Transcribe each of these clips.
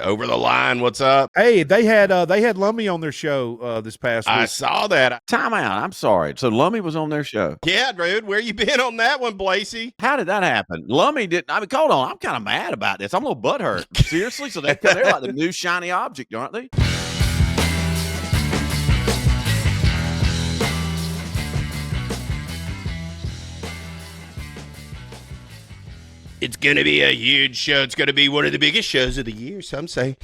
Over the Line. What's up? Hey, they had Lummy on their show this past week. I saw that. Time out. I'm sorry. So Lummy was on their show. Yeah, dude. Where you been on that one, Blasi? How did that happen? Lummy didn't. I mean, hold on. I'm kind of mad about this. I'm a little butthurt. Seriously? So they're like the new shiny object, aren't they? It's going to be a huge show. It's going to be one of the biggest shows of the year, some say.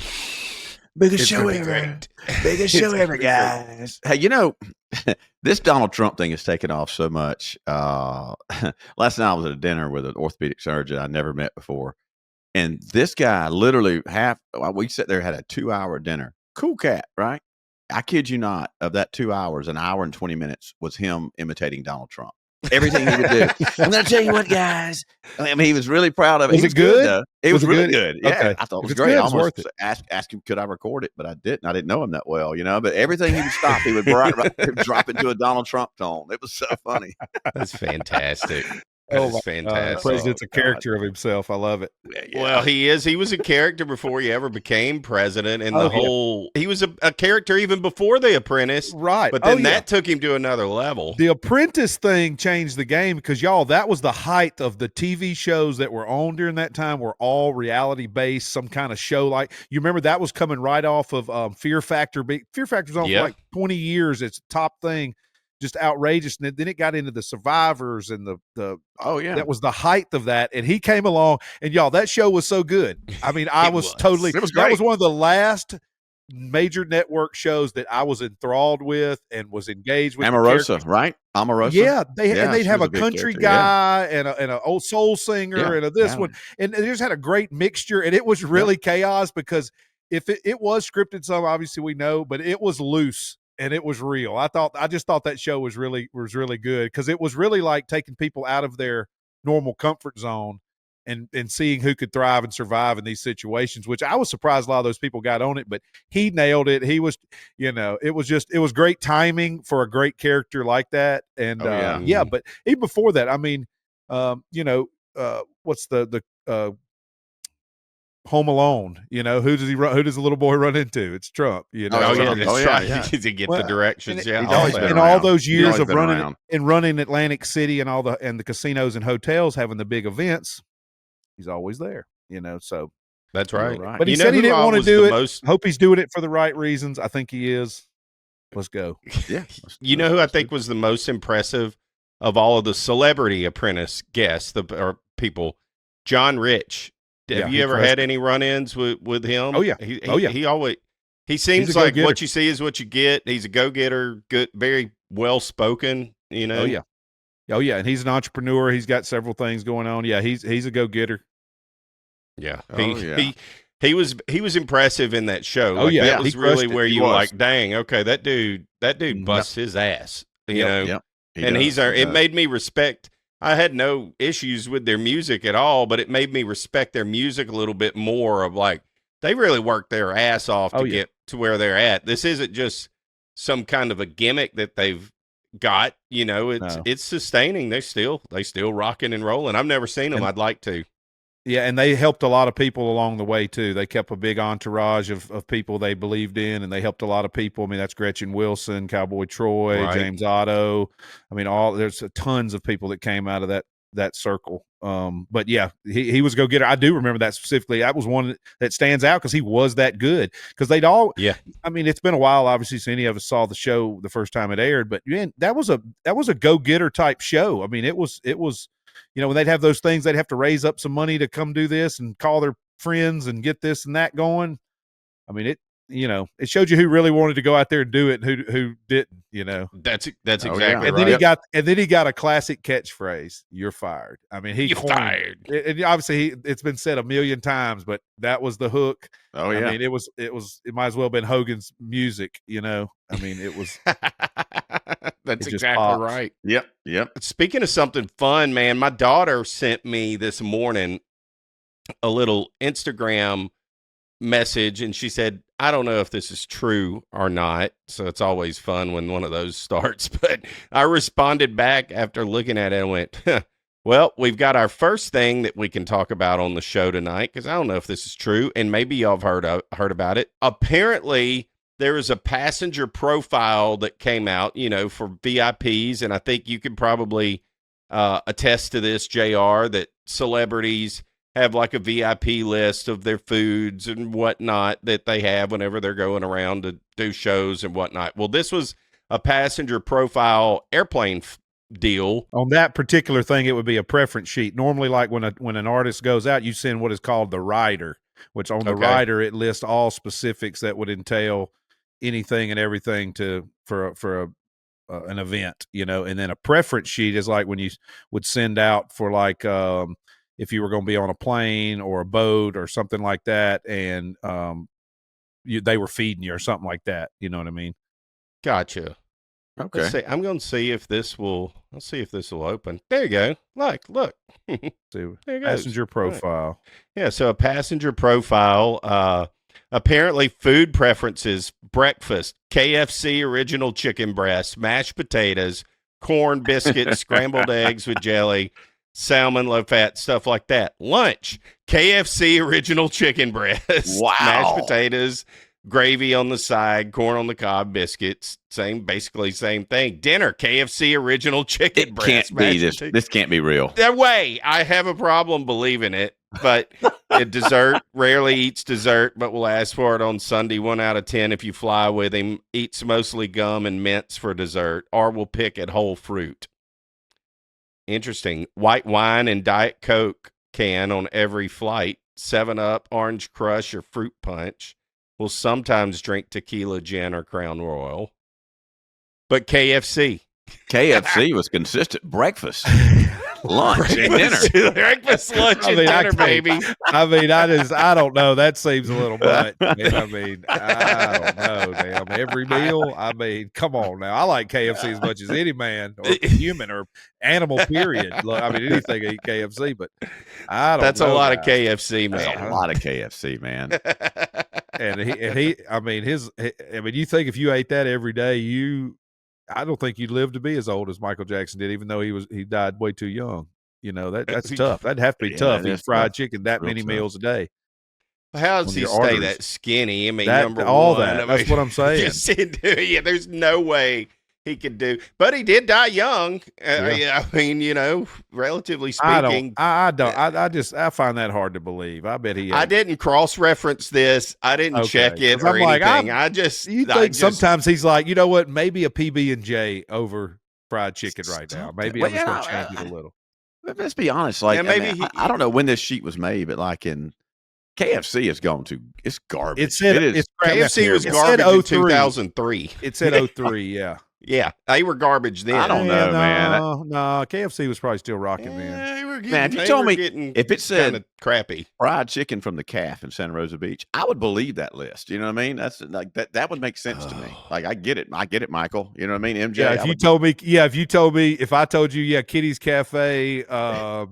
Biggest show ever. Biggest show ever, guys. Hey, you know, this Donald Trump thing has taken off so much. Last night I was at a dinner with an orthopedic surgeon I never met before. And this guy literally we sat there, had a 2-hour dinner. Cool cat, right? I kid you not, of that 2 hours, an hour and 20 minutes was him imitating Donald Trump. Everything he would do. I'm going to tell you what, guys. I mean, he was really proud of it. Was it good? It was really good. Yeah, okay. I thought it was It's great. good, I it's almost worth it. asked him, could I record it? But I didn't. I didn't know him that well, you know. But everything he would stop, he would drop into a Donald Trump tone. It was so funny. That's fantastic. That is fantastic. The president's a character of himself. I love it. Yeah. Well, he is. He was a character before he ever became president, and he was a character even before The Apprentice. Right. But then that took him to another level. The Apprentice thing changed the game because, y'all, that was the height of the TV shows that were on during that time were all reality-based, some kind of show. Like, you remember that was coming right off of Fear Factor. Fear Factor's on for like 20 years. It's top thing. Just outrageous. And then it got into the Survivors and that was the height of that. And he came along, and y'all, that show was so good. I mean, it was great. That was one of the last major network shows that I was enthralled with and was engaged with. Omarosa, right? Omarosa. Yeah, they'd have a country guy and an old soul singer and this one, and they just had a great mixture. And it was really chaos because if it was scripted, some obviously we know, but it was loose. And it was real. I just thought that show was really good because it was really like taking people out of their normal comfort zone and seeing who could thrive and survive in these situations, which I was surprised a lot of those people got on it, but he nailed it. He was, it was great timing for a great character like that. And but even before that, I mean, what's the Home Alone, who does the little boy run into? It's Trump, To get the directions. And all those years of running Atlantic City and the casinos and hotels having the big events, he's always there, so that's right. But he said he didn't want to do it. Hope he's doing it for the right reasons. I think he is. Let's go. Yeah. Who I think was the most impressive of all of the Celebrity Apprentice guests, or people? John Rich. Have you ever had any run-ins with him? Oh yeah. He seems like what you see is what you get. He's a go-getter, good, very well-spoken, Oh yeah. And he's an entrepreneur. He's got several things going on. Yeah, he's a go-getter. Yeah. He was impressive in that show. Oh yeah. That was really where you were like, dang, okay, that dude busts his ass. And it made me respect. I had no issues with their music at all, but it made me respect their music a little bit more of like, they really worked their ass off to get to where they're at. This isn't just some kind of a gimmick that they've got, it's sustaining. They still rocking and rolling. I've never seen them. I'd like to. Yeah, and they helped a lot of people along the way, too. They kept a big entourage of people they believed in, and they helped a lot of people. I mean, that's Gretchen Wilson, Cowboy Troy, James Otto. I mean, there's tons of people that came out of that circle. But, yeah, he was a go-getter. I do remember that specifically. That was one that stands out because he was that good. Because they'd all – I mean, it's been a while, obviously, since any of us saw the show the first time it aired. But, man, that was a go-getter type show. I mean, it was when they'd have those things, they'd have to raise up some money to come do this and call their friends and get this and that going. I mean, it showed you who really wanted to go out there and do it and who didn't, That's exactly right. And then he got a classic catchphrase, "You're fired." I mean, you're fired. And obviously it's been said a million times, but that was the hook. Oh yeah. I mean, it might as well have been Hogan's music, I mean, it was That's exactly right. Yep. Speaking of something fun, man, my daughter sent me this morning a little Instagram message, and she said, I don't know if this is true or not, so it's always fun when one of those starts, but I responded back after looking at it and went, Well, we've got our first thing that we can talk about on the show tonight, because I don't know if this is true, and maybe y'all have heard about it. Apparently, there is a passenger profile that came out, for VIPs, and I think you could probably attest to this, JR, that celebrities have like a VIP list of their foods and whatnot that they have whenever they're going around to do shows and whatnot. Well, this was a passenger profile airplane deal. On that particular thing, it would be a preference sheet. Normally, like when an artist goes out, you send what is called the rider, which on the rider it lists all specifics that would entail anything and everything for an event, and then a preference sheet is like when you would send out for like if you were going to be on a plane or a boat or something like that, and they were feeding you or something like that. You know what I mean? Gotcha. Okay. Let's see. I'm going to see if this will. Let's see if this will open. There you go. Look. See, passenger profile. Right. Yeah. So a passenger profile. Apparently, food preferences: breakfast, KFC original chicken breast, mashed potatoes, corn, biscuits, scrambled eggs with jelly, salmon, low fat, stuff like that. Lunch, KFC original chicken breast, mashed potatoes, gravy on the side, corn on the cob, biscuits, basically same thing. Dinner, KFC original chicken breast. Can't be this can't be real. That way, I have a problem believing it. But dessert, rarely eats dessert, but will ask for it on Sunday. 1 out of 10 if you fly with him. Eats mostly gum and mints for dessert, or will pick at whole fruit. Interesting. White wine and Diet Coke can on every flight. 7-Up, Orange Crush, or Fruit Punch. Will sometimes drink tequila, gin, or Crown Royal. But KFC was consistent. Breakfast, lunch, and dinner. Breakfast, lunch, and dinner, baby. I don't know. That seems a little much. I don't know. Damn, every meal. Come on now. I like KFC as much as any man or human or animal. Period. Anything I eat KFC, but I don't. That's know, a lot guys. of KFC, man. That's a lot of KFC, man. You think if you ate that every day, I don't think you'd live to be as old as Michael Jackson did, even though he died way too young. That's tough. That'd have to be tough. Eat fried chicken that many meals a day. How does he stay that skinny? Number one. That's what I'm saying. There's no way he could do. But he did die young. Relatively speaking. I find that hard to believe. I bet he. I didn't cross-reference this. I didn't check it or anything. Sometimes he's like, you know what? Maybe a PB&J over fried chicken right now. Maybe I'm just going to change it a little. Let's be honest. I don't know when this sheet was made, but like in KFC has gone to it's garbage. KFC was garbage in 2003. It said 03, yeah. Yeah, they were garbage then. I don't know, man. No, KFC was probably still rocking then. If you told me if it said crappy fried chicken from the Calf in Santa Rosa Beach, I would believe that list. You know what I mean? That's like that would make sense to me. Like I get it, Michael. You know what I mean? MJ. Yeah, if I told you, Kitty's Cafe, I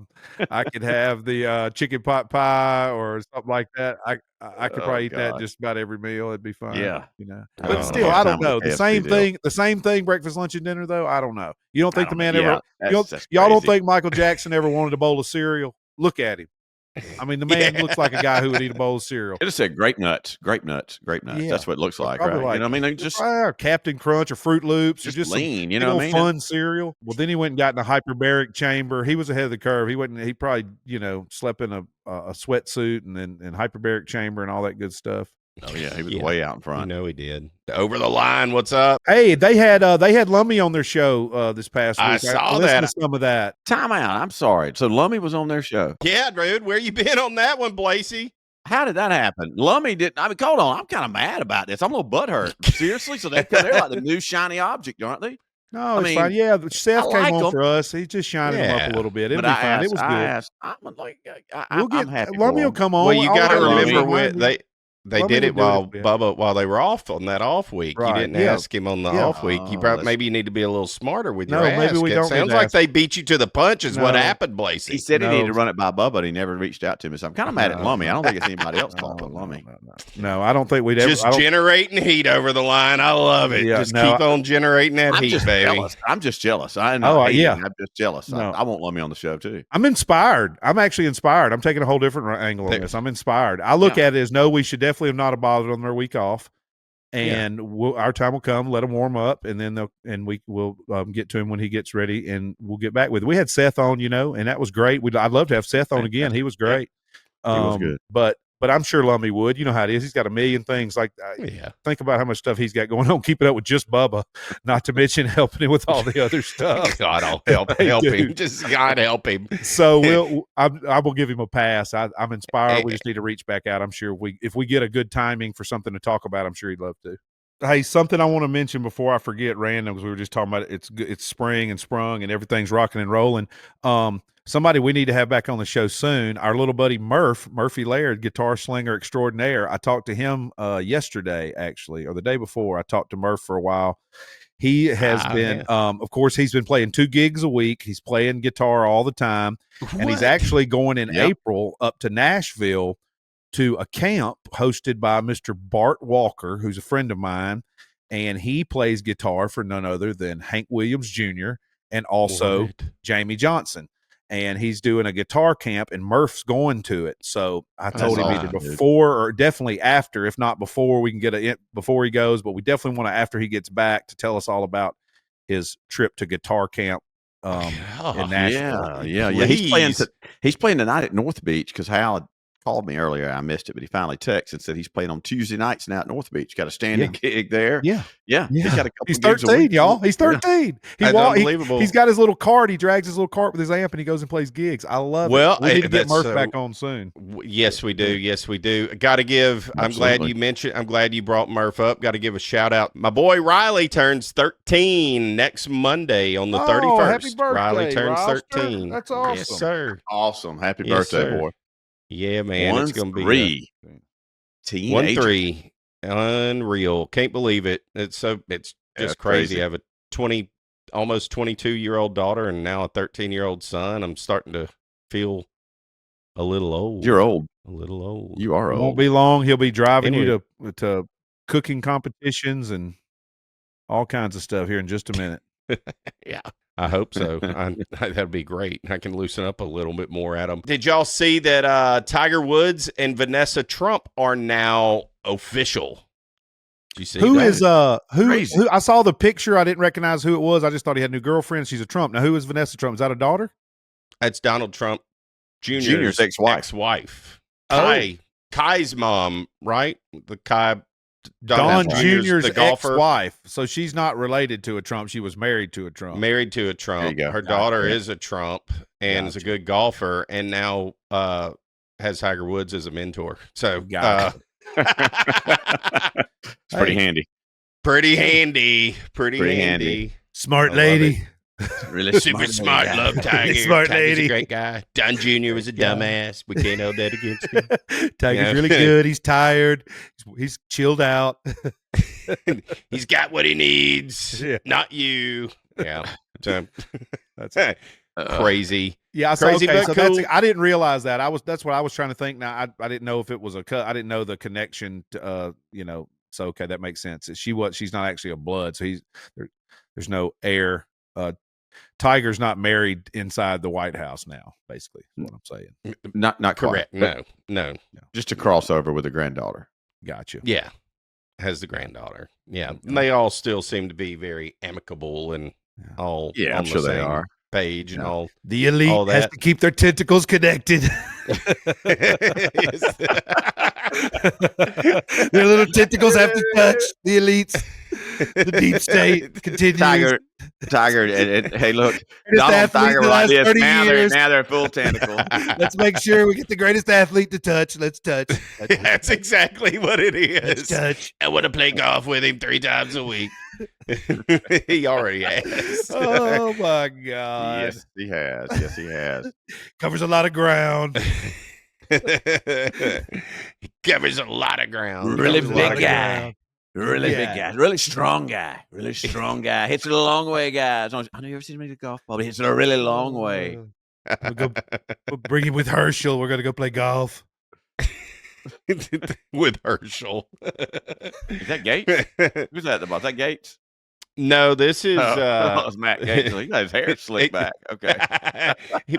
could have the chicken pot pie or something like that. I could probably eat that just about every meal. It'd be fine. Yeah. But still, I don't know. The same thing, breakfast, lunch, and dinner, though, I don't know. You don't think the man ever y'all don't think Michael Jackson ever wanted a bowl of cereal? Look at him. The man looks like a guy who would eat a bowl of cereal. It just said grape nuts. Yeah. That's what it looks like, right? You know what I mean? Just Captain Crunch or Fruit Loops or just lean, fun cereal. Well, then he went and got in a hyperbaric chamber. He was ahead of the curve. He probably, slept in a sweatsuit and hyperbaric chamber and all that good stuff. Oh yeah, he was way out in front. He did. Over the line. What's up? Hey, they had Lummy on their show this past week. I saw that. Some of that. Time out. I'm sorry. So Lummy was on their show. Yeah, dude. Where you been on that one, Blasi? How did that happen? Lummy didn't. Hold on. I'm kind of mad about this. I'm a little butthurt. Seriously. So they're like the new shiny object, aren't they? No, it's fine. Yeah, Seth came on for us. He's just shining them up a little bit. It'll be fine. It was good. I'm happy. Lummy will come on. Well, you got to remember when They did it while Bubba, while they were off on that off week. Right. You didn't ask him on the off week. You maybe you need to be a little smarter with your ask. Maybe we don't. It sounds like they beat you to the punch is what happened, Blasi. He said he needed to run it by Bubba, but he never reached out to me. So I'm kind of mad at Lummy. I don't think it's anybody else fault but Lummy. No, I don't think we'd ever. Just generating heat over the line. I love it. Just keep on generating that heat, baby. Jealous. I'm just jealous. I'm just jealous. No. I want Lummy on the show too. I'm inspired. I'm actually inspired. I'm taking a whole different angle on this. I'm inspired. I look at it as we should definitely have not bothered on their week off, and our time will come. Let them warm up, and then we'll get to him when he gets ready, and we'll get back with it. We had Seth on, and that was great. I'd love to have Seth on again. He was great. He was good. But I'm sure Lummy would. You know how it is. He's got a million things. Like, think about how much stuff he's got going on, keeping up with just Bubba, not to mention helping him with all the other stuff. God, I'll help him. Just God help him. So I will give him a pass. I'm inspired. We just need to reach back out. I'm sure if we get a good timing for something to talk about, I'm sure he'd love to. Hey, something I want to mention before I forget, random, because we were just talking about it's spring and sprung and everything's rocking and rolling. Somebody we need to have back on the show soon, our little buddy Murphy Laird, guitar slinger extraordinaire. I talked to him yesterday, actually, or the day before. I talked to Murph for a while. He has been, of course, he's been playing 2 gigs a week. He's playing guitar all the time. And he's actually going in April up to Nashville to a camp hosted by Mr. Bart Walker, who's a friend of mine. And he plays guitar for none other than Hank Williams Jr. and also Jamie Johnson. And he's doing a guitar camp, and Murph's going to it. So I told him either before or definitely after, if not before, we can get it before he goes. But we definitely want to after he gets back to tell us all about his trip to guitar camp in Nashville. Yeah. He's playing tonight at North Beach because Hal called me earlier. I missed it, but he finally texted and said he's playing on Tuesday nights now at North Beach. Got a standing gig there. Yeah. He's got a couple. He's 13, y'all. He's 13. That's unbelievable. He's got his little cart. He drags his little cart with his amp, and he goes and plays gigs. I love it. We need to get Murph back on soon. Yes, we do. Yes, we do. Got to give. I'm glad you mentioned. I'm glad you brought Murph up. Got to give a shout out. My boy Riley turns 13 next Monday on the 31st. Happy birthday, Riley turns Roster. 13. That's awesome. Yes, sir. Awesome. Happy birthday, boy. Yeah, man. It's going to be 1-3. Unreal. Can't believe it. It's just crazy. I have a almost 22-year-old daughter and now a 13-year-old son. I'm starting to feel a little old. You're old. A little old. You are old. It won't be long. He'll be driving you to cooking competitions and all kinds of stuff here in just a minute. Yeah. I hope so. That'd be great. I can loosen up a little bit more at them. Did y'all see that Tiger Woods and Vanessa Trump are now official? Did you see who that? Who? I saw the picture. I didn't recognize who it was. I just thought he had a new girlfriend. She's a Trump. Now, who is Vanessa Trump? Is that a daughter? That's Donald Trump Jr.'s ex-wife. Kai's mom, right? The Kai. Don Jr.'s ex-wife. So she's not related to a Trump. She was married to a Trump. Married to a Trump. Her daughter is a Trump and is a good golfer, and now has Tiger Woods as a mentor. So it's pretty handy. Pretty handy. Smart lady. Really super smart. Love Tiger. Smart Tiger's lady. a great guy. Don Jr. was a dumbass. We can't hold that against him. Tiger's really good. He's tired. He's chilled out. He's got what he needs. Not you. Yeah. So that's crazy. Yeah, crazy, but so cool. I didn't realize that. That's what I was trying to think. Now I didn't know if it was I didn't know the connection to so okay, that makes sense. She's not actually a blood, so there's no heir. Tiger's not married inside the White House now, basically, is what I'm saying. Not correct. Quite, no. Just a crossover with a granddaughter. Gotcha. Yeah. Has the granddaughter. Yeah. And they all still seem to be very amicable and all on I'm the sure same they are. page and all. The elite has to keep their tentacles connected. Their little tentacles have to touch the elites. The deep state continues. Tiger. Hey, look, Donald Tiger like this. Now they're full tentacle. Let's make sure we get the greatest athlete to touch. Let's touch. That's exactly what it is. Let's touch. I want to play golf with him 3 times a week. He already has. Oh my God. Yes, he has. Covers a lot of ground. He covers a lot of ground. Really big guy. Really big guy. Really strong guy. Really strong guy. Hits it a long way, guys. I know you ever seen him make a golf ball, but he hits it a really long way. We'll bring him with Herschel. We're going to go play golf. With Herschel. Is that Gates? Who's that at the bottom? Is that Gates? No, this is it's Matt Gates. He got his hair slicked back. Okay.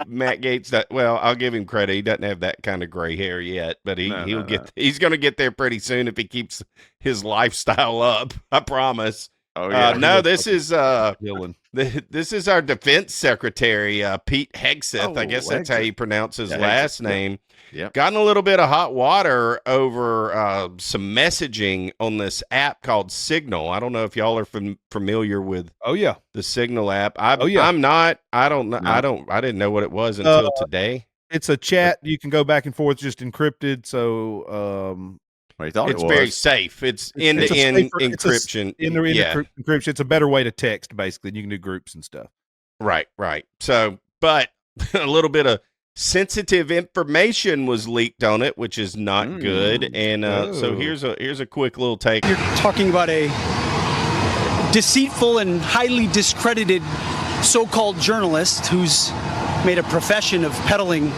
Matt Gates, well, I'll give him credit. He doesn't have that kind of gray hair yet, but he's going to get there pretty soon if he keeps his lifestyle up. I promise. Oh yeah. No, this is this is our defense secretary, Pete Hegseth. I guess that's how you pronounce his last name. Yep. Gotten a little bit of hot water over some messaging on this app called Signal. I don't know if y'all are familiar with the Signal app. I'm not. I don't know. No. I didn't know what it was until today. It's a chat. You can go back and forth, just encrypted. So it's very safe. It's end-to-end encryption. Encryption. It's a better way to text, basically. You can do groups and stuff. Right. So, but a little bit of sensitive information was leaked on it, which is not good. And so here's a quick little take. You're talking about a deceitful and highly discredited so-called journalist who's made a profession of peddling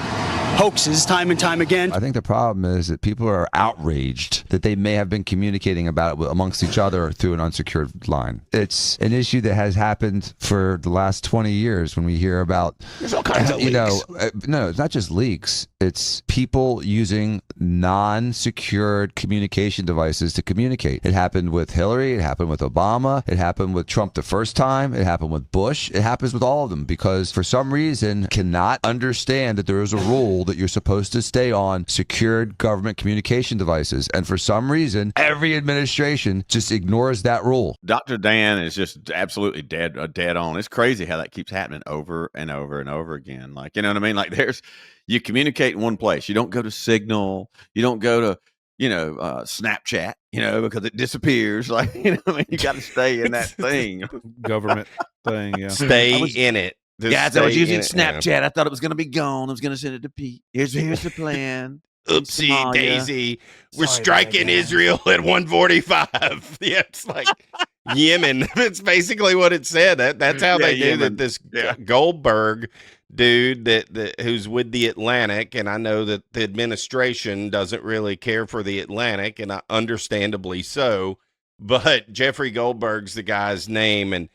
hoaxes time and time again. I think the problem is that people are outraged that they may have been communicating about it amongst each other through an unsecured line. It's an issue that has happened for the last 20 years when we hear about, there's all kinds of leaks. No, it's not just leaks. It's people using non-secured communication devices to communicate. It happened with Hillary. It happened with Obama. It happened with Trump the first time. It happened with Bush. It happens with all of them because for some reason cannot understand that there is a rule that you're supposed to stay on secured government communication devices. And for some reason, every administration just ignores that rule. Dr. Dan is just absolutely dead on. It's crazy how that keeps happening over and over and over again. Like, you know what I mean? Like you communicate in one place. You don't go to Signal. You don't go to, Snapchat, because it disappears. Like, you got to stay in that thing. Government thing, yeah. Stay in it. Guys, I was using Snapchat. I thought it was going to be gone. I was going to send it to Pete. Here's the plan. Oopsie daisy. We're striking Israel at 1:45. Yeah, it's like Yemen. That's basically what it said. That's how they do that. This Goldberg dude that who's with the Atlantic, and I know that the administration doesn't really care for the Atlantic, and understandably so. But Jeffrey Goldberg's the guy's name, and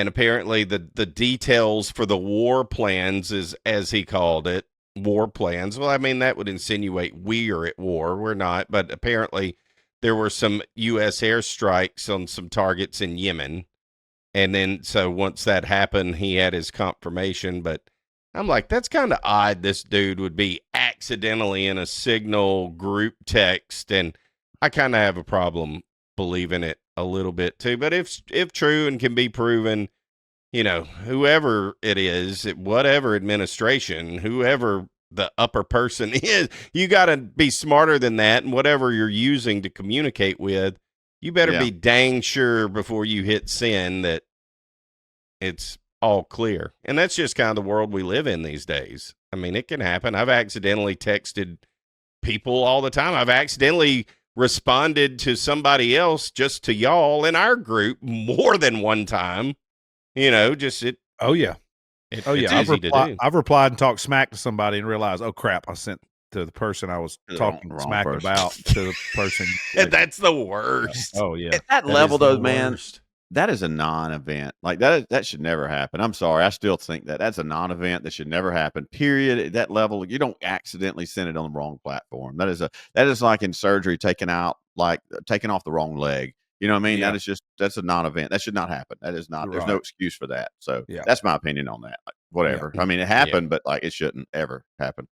apparently the details for the war plans is, as he called it, war plans. Well, I mean, that would insinuate we are at war. We're not, but apparently there were some U.S. airstrikes on some targets in Yemen. And then, so once that happened, he had his confirmation. But I'm like, that's kind of odd. This dude would be accidentally in a Signal group text. And I kind of have a problem believing it a little bit too. But if true and can be proven, whoever it is, whatever administration, whoever the upper person is, you got to be smarter than that. And whatever you're using to communicate with, you better be dang sure before you hit send that it's all clear. And that's just kind of the world we live in these days. I mean, it can happen. I've accidentally texted people all the time. I've accidentally responded to somebody else, just to y'all in our group, more than one time. It's easy to do. I've replied and talked smack to somebody and realized, oh crap, I sent to the person I was talking smack about to the person. That's the worst. Oh yeah. At that level though, man, that is a non-event. Like that should never happen. I'm sorry. I still think that's a non-event that should never happen. Period. At that level, you don't accidentally send it on the wrong platform. That is like in surgery, taking off the wrong leg. You know what I mean? Yeah. That's a non-event. That should not happen. That is not, there's no excuse for that. So that's my opinion on that. Like, whatever. Yeah. I mean, it happened, but like it shouldn't ever happen.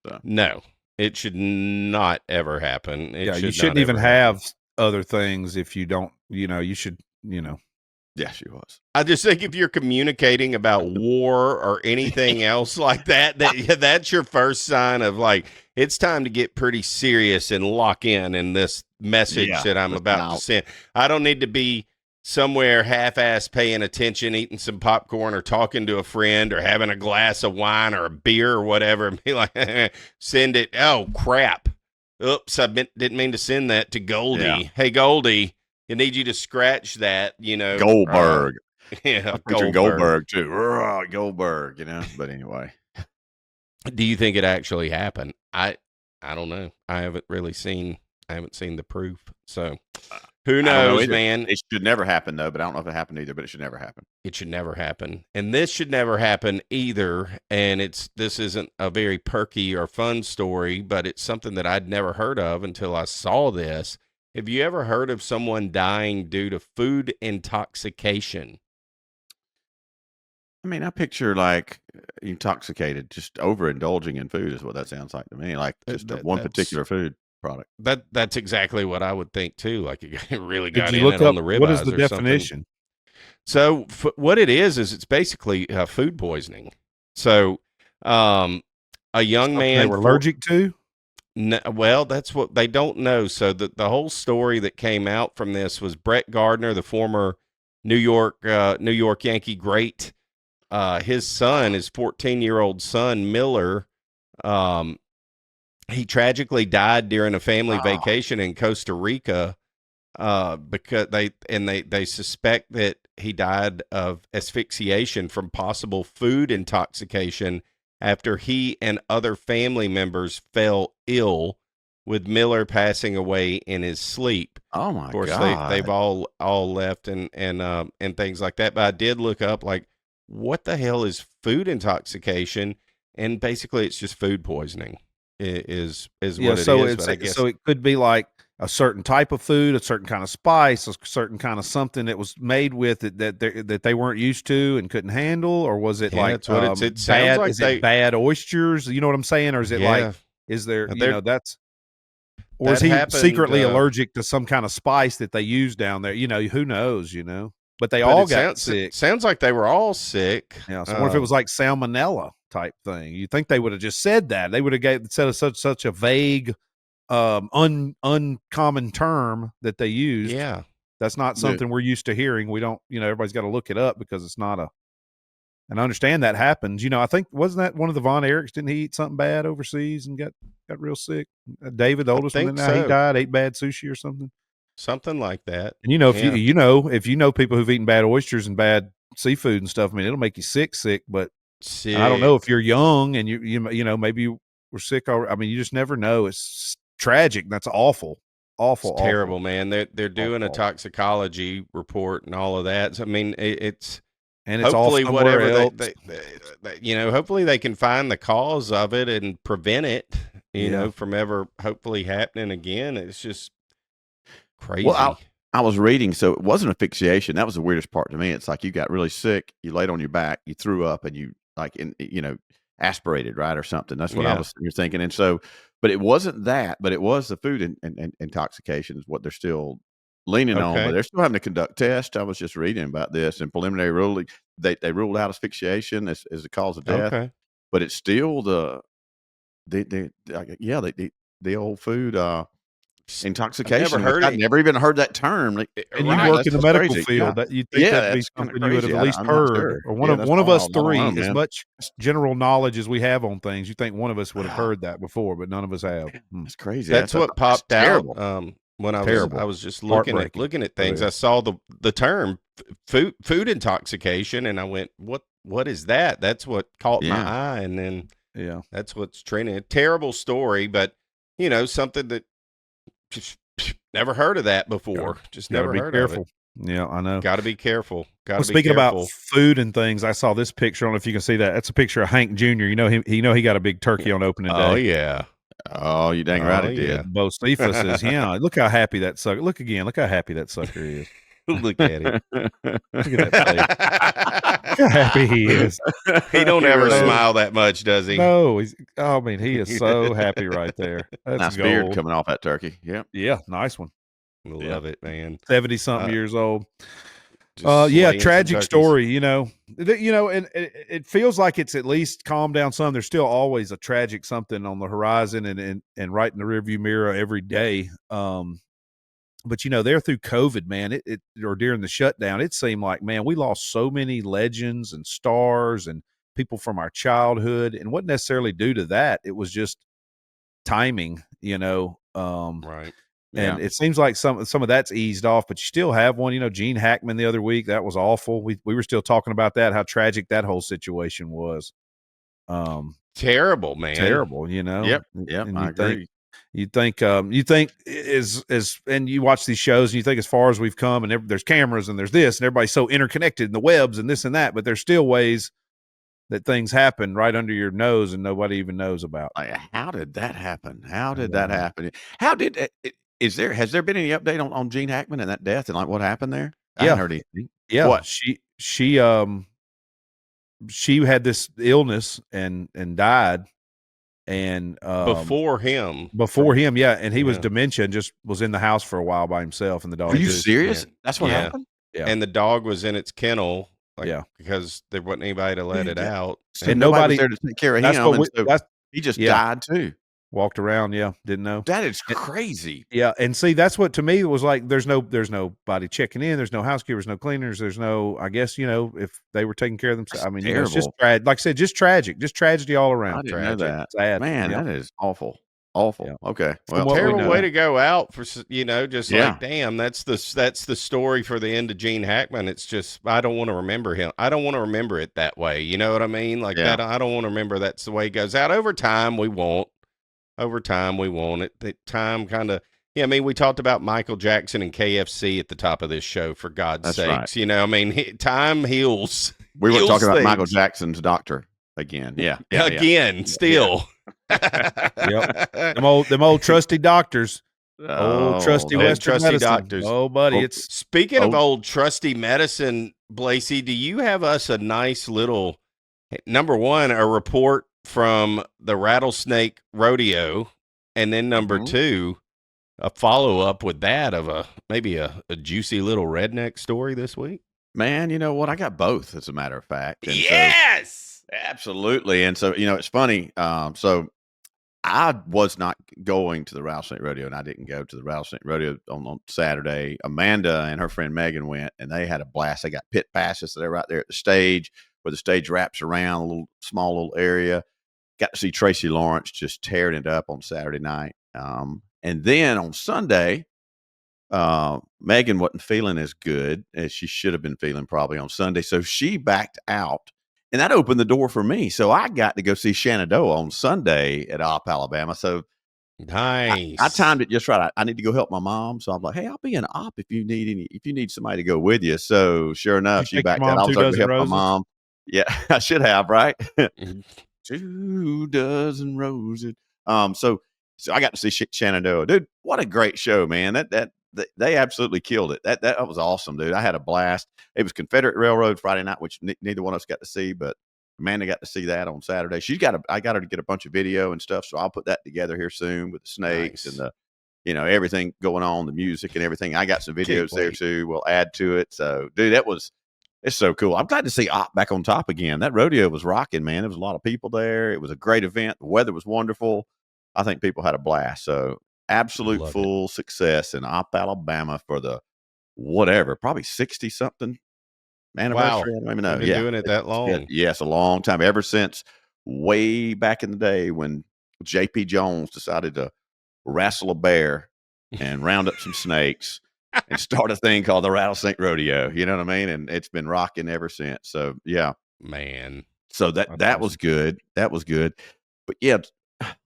So. No, it should not ever happen. You shouldn't even have other things if you don't, you should, Yeah, she was. I just think if you're communicating about war or anything else like that's your first sign of like, it's time to get pretty serious and lock in this message that I'm about to send. I don't need to be somewhere half-ass paying attention, eating some popcorn or talking to a friend or having a glass of wine or a beer or whatever, and be like, send it. Oh, crap. Oops, didn't mean to send that to Goldie. Yeah. Hey, Goldie, I need you to scratch that, Goldberg. Yeah, Goldberg too. Goldberg, But anyway. Do you think it actually happened? I don't know. I haven't seen the proof. So who knows, man? It should never happen though, but I don't know if it happened either, but it should never happen. It should never happen. And this should never happen either. And this isn't a very perky or fun story, but it's something that I'd never heard of until I saw this. Have you ever heard of someone dying due to food intoxication? I mean, I picture like intoxicated, just overindulging in food is what that sounds like to me. Like just one particular food product. That's exactly what I would think too. Like it really got in it on the ribeyes. What is the definition? So what it is it's basically food poisoning. So a young man they were allergic to. No, well, that's what they don't know. So the whole story that came out from this was Brett Gardner, the former New York Yankee great. His son, his 14-year-old son, Miller, he tragically died during a family vacation in Costa Rica because they suspect that he died of asphyxiation from possible food intoxication after he and other family members fell ill, with Miller passing away in his sleep. Oh my God! Of course, they've all left and things like that. But I did look up like, what the hell is food intoxication? And basically it's just food poisoning is what it is. But I guess, so it could be like a certain type of food, a certain kind of spice, a certain kind of something that was made with it that they weren't used to and couldn't handle, or was it that's what it sounds bad, like. Is it bad oysters? You know what I'm saying? Or is it like, is there, or is he secretly allergic to some kind of spice that they use down there? Who knows, But they all got sick. Sounds like they were all sick. Yeah. So what if it was like salmonella type thing? You think they would have just said that? They would have said such a vague, uncommon term that they used. Yeah. That's not something we're used to hearing. We don't, everybody's got to look it up because it's not and I understand that happens. I think, wasn't that one of the Von Erichs? Didn't he eat something bad overseas and got real sick? David, the oldest one, he died, ate bad sushi or something. Something like that. And if you know people who've eaten bad oysters and bad seafood and stuff, I mean, it'll make you sick, but I don't know if you're young and you maybe you were sick. I mean, you just never know. It's tragic. That's awful. It's terrible, man. They're doing a toxicology report and all of that. So, I mean, it's hopefully whatever hopefully they can find the cause of it and prevent it, from ever hopefully happening again. It's just crazy. Well, I was reading, so it wasn't asphyxiation. That was the weirdest part to me. It's like you got really sick, you laid on your back, you threw up, and you aspirated, right, or something. That's what you're thinking. And so, but it wasn't that, but it was the food intoxication is what they're still leaning on. But they're still having to conduct tests. I was just reading about this and preliminary ruling. They ruled out asphyxiation as the cause of death. Okay. But it's still the old food intoxication. I've never even heard that term. And you work in the medical field. That you think that'd be something you would have at least heard. Sure. Or one of us three, as much general knowledge as we have on things, you think one of us would have heard that before, but none of us have. That's crazy. That's what popped out when I was just looking at things. I saw the term food intoxication, and I went, what is that? That's what caught my eye, and then that's what's trending. A terrible story, but something that just never heard of that before. Just never heard of it. Yeah, I know. Got to be careful. Speaking about food and things, I saw this picture. I don't know if you can see that. That's a picure of Hank Jr. He got a big turkey on opening day. Oh yeah. Oh, you dang right it did. Bocephus says, look how happy that sucker. Look again. Look how happy that sucker is. Look at him. Look at that face. Look how happy he is. He don't ever smile that much, does he? No, he is so happy right there. That's nice gold. beard coming off that turkey. Yep. Yeah, nice one. Love it, man. 70-something years old. Tragic story, and it feels like it's at least calmed down some. There's still always a tragic something on the horizon and right in the rearview mirror every day. But there through COVID, man, or during the shutdown, it seemed like, man, we lost so many legends and stars and people from our childhood, and wasn't necessarily due to that. It was just timing, right. And it seems like some of that's eased off, but you still have one. Gene Hackman the other week, that was awful. We were still talking about that, how tragic that whole situation was. Terrible, man. Terrible, Yep. And I agree. You think and you watch these shows and you think as far as we've come, and there's cameras and there's this and everybody's so interconnected in the webs and this and that, but there's still ways that things happen right under your nose and nobody even knows about. How did that happen? How did that happen? Has there been any update on Gene Hackman and that death and like what happened there? I haven't heard anything. Yeah. What? She had this illness and died. And before him, yeah, and he was dementia and just was in the house for a while by himself, and the dog. Are you serious? That's what happened. Yeah, and the dog was in its kennel, because there wasn't anybody to let it out, and nobody was there to take care of him. He just died too. Walked around, didn't know. That is crazy. Yeah, and see, that's what to me was like. There's nobody checking in. There's no housekeepers, no cleaners. There's no. I guess if they were taking care of themselves. I mean, it's just like I said, just tragic, just tragedy all around. I didn't know that. Sad. Man, that is awful. Awful. Yeah. Okay. Well, terrible way to go out for just like, damn, that's the story for the end of Gene Hackman. It's just I don't want to remember him. I don't want to remember it that way. You know what I mean? Like that. I don't want to remember that's the way it goes out. Over time, we won't. It. The time kind of. Yeah, I mean, we talked about Michael Jackson and KFC at the top of this show. For God's sakes, right. I mean, time heals. We were talking about Michael Jackson's doctor again. Yeah. Still. Yep. Them old trusty doctors. Old trusty Western trusty medicine. doctors. Oh, buddy. Speaking of old trusty medicine, Blasi, do you have us a nice little number one, a report from the Rattlesnake Rodeo, and then number two, a follow-up with that of maybe a juicy little redneck story this week? Man, you know what? I got both, as a matter of fact. And yes! Absolutely. And so, it's funny. So I was not going to the Rattlesnake Rodeo, and I didn't go to the Rattlesnake Rodeo on Saturday. Amanda and her friend Megan went, and they had a blast. They got pit passes, so they're right there at the stage where the stage wraps around a small little area. Got to see Tracy Lawrence just tearing it up on Saturday night. And then on Sunday, Megan wasn't feeling as good as she should have been feeling probably on Sunday. So she backed out, and that opened the door for me. So I got to go see Shenandoah on Sunday at Opp, Alabama. So nice. I timed it just right. I need to go help my mom. So I'm like, hey, I'll be in Opp if you need somebody to go with you. So sure enough, she backed out. I was going to help my mom. Yeah, I should have, right? 2 dozen roses. So I got to see Shenandoah, dude. What a great show, man! That they absolutely killed it. That was awesome, dude. I had a blast. It was Confederate Railroad Friday night, which neither one of us got to see, but Amanda got to see that on Saturday. I got her to get a bunch of video and stuff, so I'll put that together here soon with the snakes and the, everything going on, the music and everything. I got some videos there too. We'll add to it. So, dude, it's so cool. I'm glad to see Opp back on top again. That rodeo was rocking, man. There was a lot of people there. It was a great event. The weather was wonderful. I think people had a blast. So absolute full success in Opp, Alabama for the probably 60-something anniversary. Wow. I don't even know. Been doing it that long. Yes, a long time. Ever since way back in the day when J.P. Jones decided to wrestle a bear and round up some snakes and start a thing called the Rattlesnake Rodeo. You know what I mean? And it's been rocking ever since. So yeah, man. So that was good. That was good. But yeah,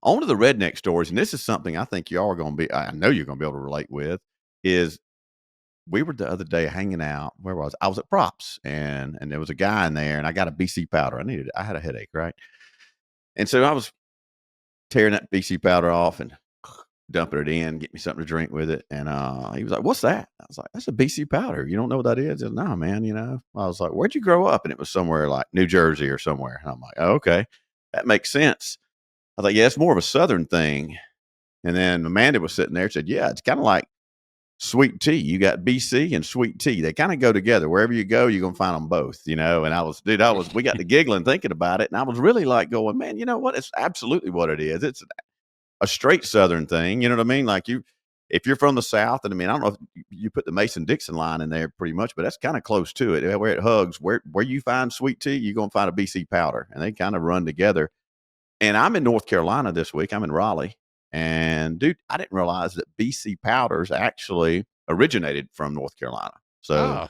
on to the redneck stories. And this is something I think y'all are going to I know you're going to be able to relate with. Is we were the other day hanging out. Where was I? I was at Props, and there was a guy in there, and I got a BC powder. I had a headache, right? And so I was tearing that BC powder off and dumping it in, get me something to drink with it. And he was like, "What's that?" I was like, "That's a BC powder. You don't know what that is?" He said, "No, man, I was like, "Where'd you grow up?" And it was somewhere like New Jersey or somewhere. And I'm like, "Oh, okay, that makes sense." I thought, "Yeah, it's more of a Southern thing." And then Amanda was sitting there and said, "Yeah, it's kind of like sweet tea. You got BC and sweet tea. They kind of go together. Wherever you go, you're going to find them both, And we got to giggling thinking about it. And I was really like going, man, you know what? It's absolutely what it is. It's a straight Southern thing. You know what I mean? Like if you're from the South, and I mean, I don't know if you put the Mason-Dixon line in there pretty much, but that's kind of close to it. Where it hugs, where you find sweet tea, you're going to find a BC powder, and they kind of run together. And I'm in North Carolina this week. I'm in Raleigh. And, dude, I didn't realize that BC powders actually originated from North Carolina. So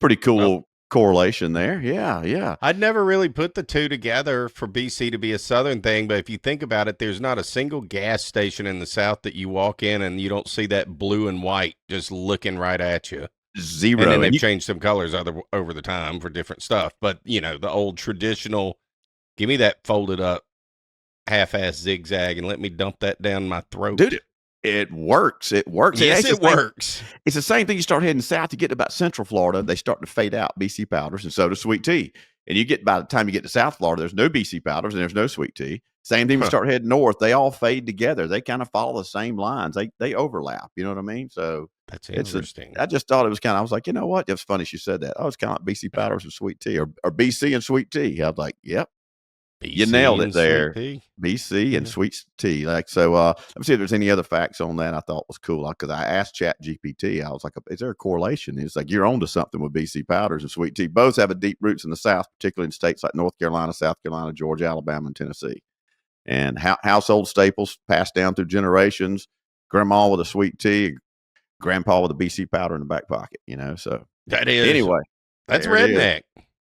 pretty cool correlation there. Yeah. I'd never really put the two together for BC to be a Southern thing, but if you think about it, there's not a single gas station in the South that you walk in and you don't see that blue and white just looking right at you. Zero. And then they've changed some colors over the time for different stuff. But, the old traditional, give me that folded up half-ass zigzag and let me dump that down my throat. Dude, it works. It works. Yes, it works. It's the same thing. You start heading south, you get to about Central Florida, they start to fade out BC powders, and so does sweet tea. And by the time you get to South Florida, there's no BC powders and there's no sweet tea. Same thing, we start heading north, they all fade together. They kind of follow the same lines. They overlap. You know what I mean? So that's interesting. I just thought it was I was like, you know what? It was funny she said that. Oh, it's kind of like BC powders and sweet tea, or BC and sweet tea. I was like, yep. BC, you nailed it there. BC and sweet tea. Like, so let me see if there's any other facts on that I thought was cool. Because I asked Chat GPT, I was like, is there a correlation? It's like, you're onto something with BC powders and sweet tea. Both have a deep roots in the South, particularly in states like North Carolina, South Carolina, Georgia, Alabama, and Tennessee. And household staples passed down through generations. Grandma with a sweet tea, grandpa with a BC powder in the back pocket, So that is, anyway, that's redneck.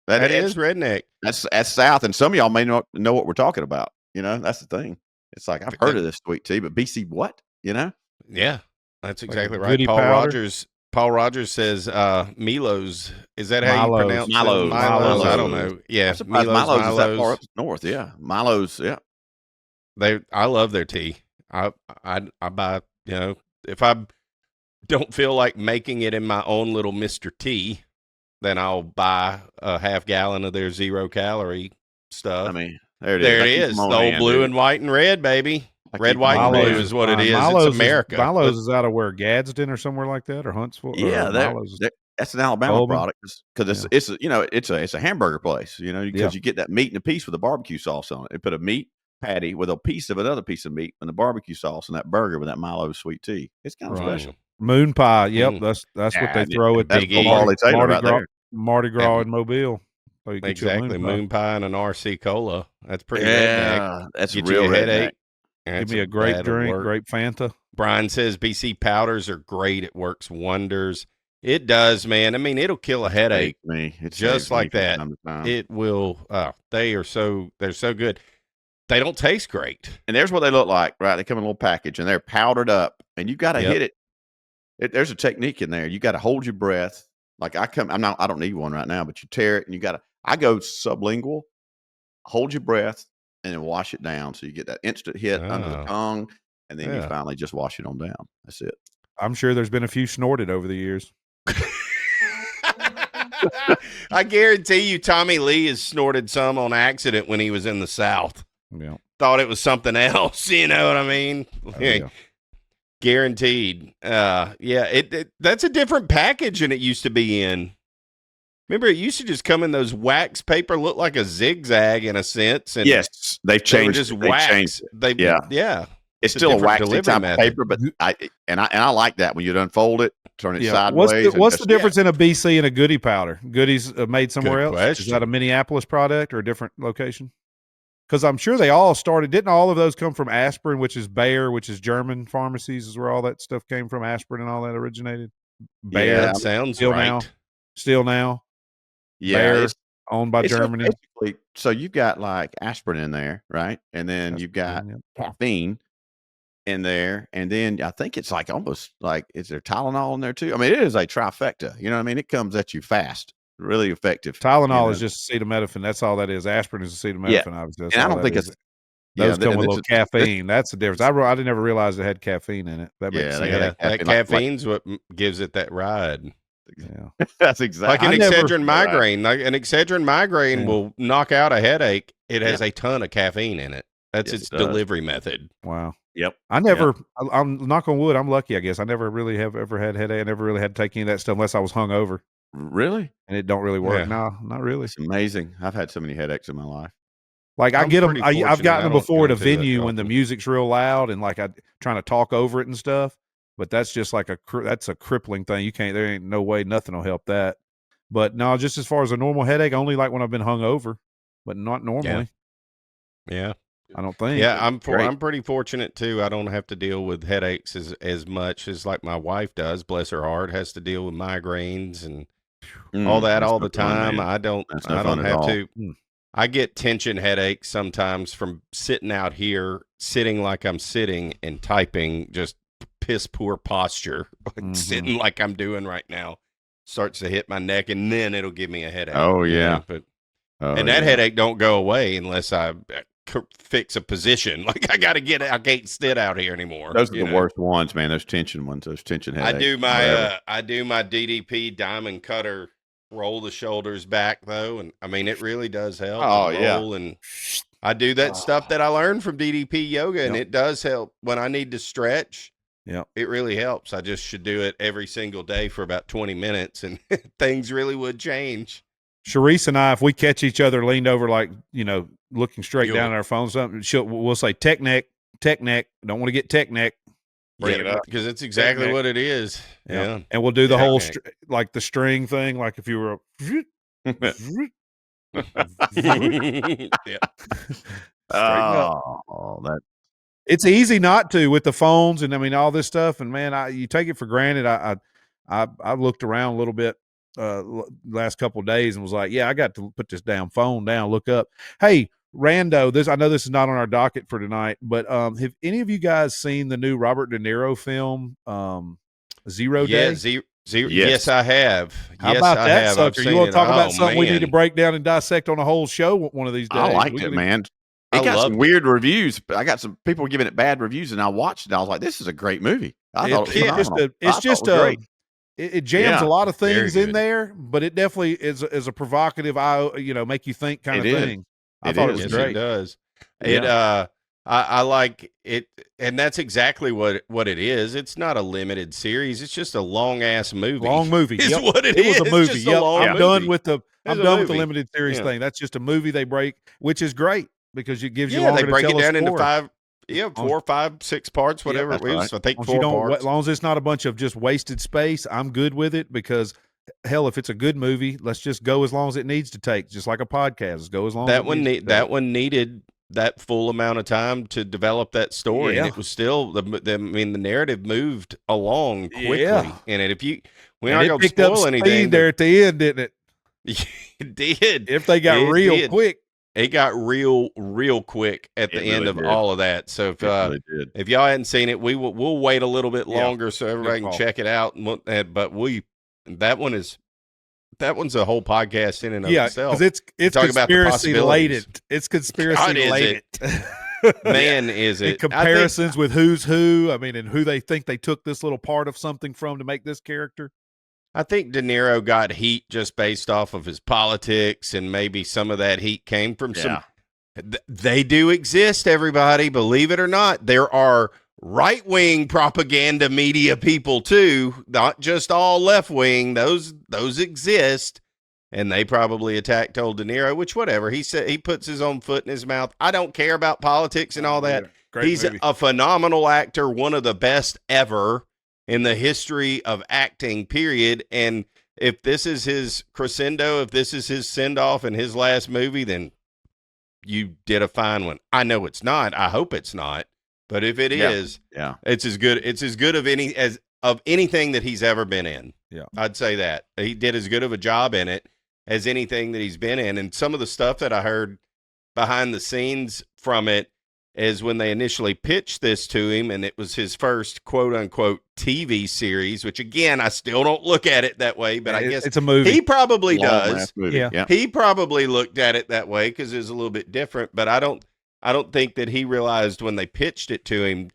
That is redneck. That's South, and some of y'all may not know what we're talking about. That's the thing. It's like, I've heard of this sweet tea, but BC what? Yeah, that's exactly right. Paul Rogers says Milo's. Is that how you pronounce Milo's? Milo's. I don't know. Yeah, Milo's is that far up north. Yeah, Milo's. Yeah, I love their tea. I buy. If I don't feel like making it in my own little Mr. T, then I'll buy a half gallon of their 0-calorie stuff. I mean, there it is. The old blue and white and red, baby. Red, white, and blue is what it is. It's America. Milo's is out of where? Gadsden or somewhere like that, or Huntsville? Yeah, that's an Alabama product because it's a hamburger place. Because you get that meat in a piece with a barbecue sauce on it. They put a meat patty with a piece of another piece of meat and the barbecue sauce and that burger with that Milo's sweet tea. It's kind of special. Moon pie, that's what they throw at Mardi Gras in Mobile. So exactly, moon pie and an RC cola. That's pretty redneck. That's Get real you a headache. Give me a grape drink, grape Fanta. Brian says BC powders are great. It works wonders. It does, man. I mean, it'll kill a headache just like that. It will. They're so good. They don't taste great. And there's what they look like, right? They come in a little package and they're powdered up, and you got to hit it. There's a technique in there. You got to hold your breath. Like I don't need one right now, but you tear it and I go sublingual, hold your breath and then wash it down. So you get that instant hit under the tongue, and then you finally just wash it on down. That's it. I'm sure there's been a few snorted over the years. I guarantee you Tommy Lee has snorted some on accident when he was in the South. Yeah. Thought it was something else. You know what I mean? Guaranteed. That's a different package than it used to be in. Remember, it used to just come in those wax paper, look like a zigzag in a sense. And yes, they've changed. They changed. It's still a waxy type of paper, but I like that when you unfold it, turn it sideways. What's the difference in a BC and a Goody powder? Goody's made somewhere else. Question. Is that a Minneapolis product or a different location? Because I'm sure they all started. Didn't all of those come from Aspirin, which is Bayer, which is German pharmacies, is where all that stuff came from? Aspirin and all that originated. Bayer, that sounds right. Still now. Yeah, Bayer, owned by Germany. So you've got like aspirin in there, right? And then you've got caffeine in there, and then I think it's like almost like, is there Tylenol in there too? I mean, it is a trifecta. You know what I mean? It comes at you fast. Really effective. Tylenol is just acetaminophen. That's all that is. Aspirin is acetaminophen. Obviously, and I don't think it's those come with a little caffeine. That's the difference. I didn't ever realize it had caffeine in it. That makes sense. That caffeine's what gives it that ride. Yeah, that's exactly like an Excedrin migraine. Like an Excedrin migraine will knock out a headache. It has a ton of caffeine in it. That's its delivery method. Wow. Yep. I never. I'm knock on wood. I'm lucky, I guess. I never really have ever had headache. I never really had to take any of that stuff unless I was hungover. Really? And it don't really work. No, not really. It's amazing. I've had so many headaches in my life. Like I get them. I've gotten them before at a venue when the music's real loud and like I trying to talk over it and stuff. but that's just like that's a crippling thing. There ain't no way nothing will help that. But no, just as far as a normal headache, only like when I've been hungover, but not normally. Yeah. I don't think. Yeah, I'm pretty fortunate too. I don't have to deal with headaches as much as like my wife does. Bless her heart, has to deal with migraines and all that all the time. I don't have to. I get tension headaches sometimes from sitting out here, sitting like I'm sitting and typing, just piss poor posture, sitting like I'm doing right now. Starts to hit my neck, and then it'll give me a headache. Oh yeah, but that headache don't go away unless I fix a position. Like I can't sit out here anymore. Those are the worst ones, man. Those tension ones, those tension headaches. I do my DDP diamond cutter. Roll the shoulders back though, and I mean it really does help. And I do that stuff that I learned from DDP yoga, and it does help when I need to stretch. Yeah, it really helps. I just should do it every single day for about 20 minutes, and things really would change. Sharice and I, if we catch each other leaned over, like looking straight down at our phone, something, we'll say tech neck. Don't want to get tech neck. Bring it up because it's exactly what it is. Yeah. And we'll do the whole like the string thing, like if you were it's easy not to with the phones and I mean all this stuff, and man, you take it for granted. I looked around a little bit last couple of days and was like, I got to put this damn phone down, look up. Hey, Rando, I know this is not on our docket for tonight, but have any of you guys seen the new Robert De Niro film, Zero Day? Zero. Yes, I have. How about that, sucker? You want to talk about something we need to break down and dissect on a whole show one of these days? I liked it, man. It got some weird reviews. I got some people giving it bad reviews, and I watched it. I was like, this is a great movie. I thought it was phenomenal. It jams a lot of things in there, but it definitely is a provocative, make you think kind of thing. I thought it was great. It does. I like it, and that's exactly what it is. It's not a limited series. It's just a long ass movie. Long movie. Is what it is. Was a movie. Yep. I'm done with the limited series thing. That's just a movie they break, which is great because it gives you longer they break to tell it down a into story. 4, 5, 6 parts, whatever it is. I think 4 parts. As long as it's not a bunch of just wasted space, I'm good with it because hell, if it's a good movie, let's just go as long as it needs to take, just like a podcast. Go as long that one needed that full amount of time to develop that story, and it was still the narrative moved along quickly in it. We're not going to spoil anything there at the end, didn't it? It did. If they got real quick. It got real quick at the end of all of that. So if y'all hadn't seen it, we'll wait a little bit longer so everybody can check it out. But that one's a whole podcast in and of itself. Because it's conspiracy related. It's conspiracy related. Man, is it? And comparisons with who's who. I mean, and who they think they took this little part of something from to make this character. I think De Niro got heat just based off of his politics, and maybe some of that heat came from some. They do exist, everybody. Believe it or not, there are right-wing propaganda media people too, not just all left-wing. Those exist, and they probably attacked old De Niro. Which, whatever he said, he puts his own foot in his mouth. I don't care about politics and all that. He's a phenomenal actor, one of the best ever in the history of acting, period. And if this is his crescendo, if this is his send-off in his last movie, then you did a fine one. I know it's not. I hope it's not. But if it is, it's as good. It's as good of anything that he's ever been in. Yeah, I'd say that he did as good of a job in it as anything that he's been in. And some of the stuff that I heard behind the scenes from it is when they initially pitched this to him, and it was his first quote unquote TV series, which again, I still don't look at it that way, but I guess it's a movie. He probably does. Yeah. He probably looked at it that way because it was a little bit different, but I don't think that he realized when they pitched it to him,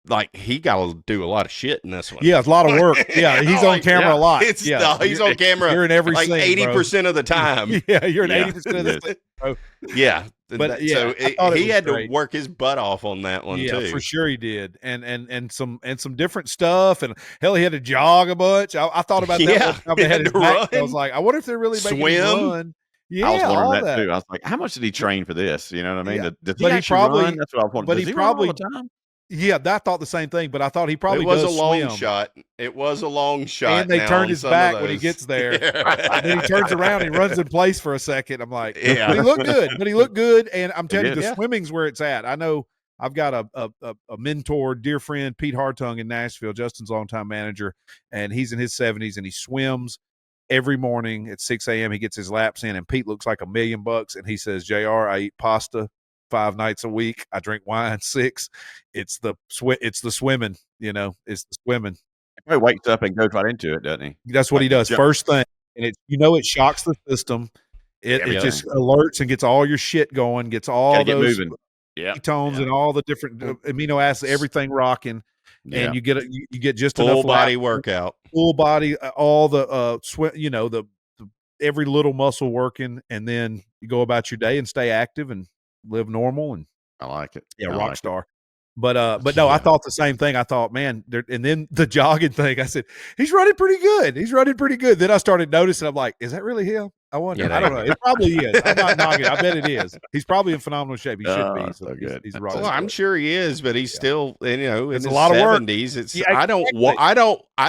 like he got to do a lot of shit in this one. Yeah, it's a lot of work. Yeah, he's on camera a lot. He's on camera. You're in every like scene, 80% of the time. Yeah, you're in 80% of the scene, bro. Yeah, but so he had to work his butt off on that one too. Yeah, for sure he did, and some different stuff, and hell, he had to jog a bunch. I thought about that. One time had to run. I was like, I wonder if they're really making him run. Yeah, I was wondering that too. I was like, how much did he train for this? You know what I mean? Yeah. Does he actually run? That's what I was wondering. But he probably all the time? Yeah, I thought the same thing, but I thought he probably does a long swim. shot. It was a long shot. And they turned his back when he gets there. And then he turns around and runs in place for a second. I'm like, yeah. But he looked good. And I'm telling you, the swimming's where it's at. I know I've got a mentor, dear friend, Pete Hartung in Nashville, Justin's longtime manager, and he's in his 70s, and he swims every morning at 6 a.m. He gets his laps in, and Pete looks like $1 million. And he says, JR, I eat pasta 5 nights a week. I drink wine 6. It's the swimming, it's the swimming. He wakes up and goes right into it, doesn't he? That's what he does first thing. And it shocks the system. It just alerts and gets all your shit going, gets all those ketones and all the different amino acids, everything rocking. Yeah. And you get just full enough body workout, full body, all the the every little muscle working, and then you go about your day and stay active and live normal. And I like it. Yeah, rock star. But no, I thought the same thing. I thought, man, and then the jogging thing, I said, he's running pretty good. Then I started noticing, I'm like, is that really him? I wonder. I don't know. It probably is. I'm not knocking it. I bet it is. He's probably in phenomenal shape. He should be. So good. He's raw. Well, I'm sure he is, but he's still, in his a lot 70s. Of work. I